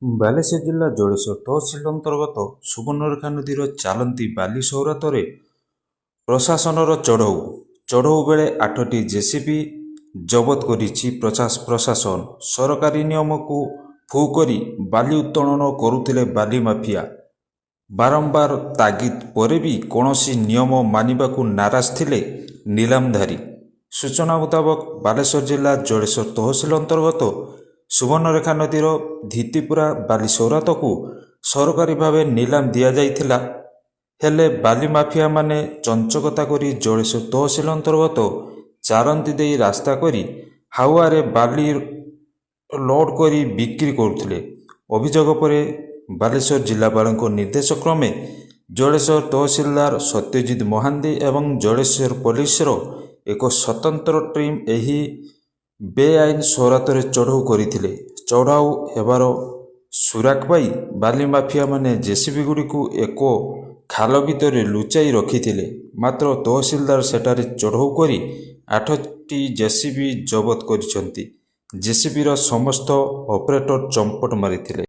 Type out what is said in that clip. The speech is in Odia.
ବାଲେଶ୍ୱର ଜିଲ୍ଲା ଜଳେଶ୍ୱର ତହସିଲ ଅନ୍ତର୍ଗତ ସୁବର୍ଣ୍ଣରେଖା ନଦୀର ଚାଲନ୍ତି ବାଲି ସୌରାତରେ ପ୍ରଶାସନର ଚଢ଼ଉ ବେଳେ 8ଟି ଜେସିବି ଜବତ କରିଛି ପ୍ରଶାସନ। ସରକାରୀ ନିୟମକୁ ଫୁ କରି ବାଲି ଉତ୍ତୋଳନ କରୁଥିଲେ ବାଲି ମାଫିଆ। ବାରମ୍ବାର ତାଗିଦ ପରେ ବି କୌଣସି ନିୟମ ମାନିବାକୁ ନାରାଜ ଥିଲେ ନିଲାମଧାରୀ। ସୂଚନା ମୁତାବକ ବାଲେଶ୍ୱର ଜିଲ୍ଲା ଜଳେଶ୍ୱର ତହସିଲ ଅନ୍ତର୍ଗତ ସୁବର୍ଣ୍ଣରେଖା ନଦୀର ଧିତିପୁରା ବାଲି ସୌରାତକୁ ସରକାରୀ ଭାବେ ନିଲାମ ଦିଆଯାଇଥିଲା। ହେଲେ ବାଲି ମାଫିଆମାନେ ଚଞ୍ଚକତା କରି ଜଳେଶ୍ୱର ତହସିଲ ଅନ୍ତର୍ଗତ ଚାରନ୍ତି ଦେଇ ରାସ୍ତା କରି ହାୱାରେ ବାଲି ଲୋଡ୍ କରି ବିକ୍ରି କରୁଥିଲେ। ଅଭିଯୋଗ ପରେ ବାଲେଶ୍ୱର ଜିଲ୍ଲାପାଳଙ୍କ ନିର୍ଦ୍ଦେଶ କ୍ରମେ ଜଳେଶ୍ୱର ତହସିଲଦାର ସତ୍ୟଜିତ ମହାନ୍ତି ଏବଂ ଜଳେଶ୍ୱର ପୋଲିସର ଏକ ସ୍ୱତନ୍ତ୍ର ଟିମ୍ ଏହି ବେଆଇନ ସୌରାତରେ ଚଢ଼ଉ କରିଥିଲେ। ଚଢ଼ଉ ହେବାର ସୁରାକ ପାଇ ବାଲି ମାଫିଆମାନେ ଜେସିବିଗୁଡ଼ିକୁ ଏକ ଖାଲ ଭିତରେ ଲୁଚାଇ ରଖିଥିଲେ। ମାତ୍ର ତହସିଲଦାର ସେଠାରେ ଚଢ଼ଉ କରି 8ଟି ଜେସିବି ଜବତ କରିଛନ୍ତି। ଜେସିବିର ସମସ୍ତ ଅପରେଟର ଚମ୍ପଟ ମାରିଥିଲେ।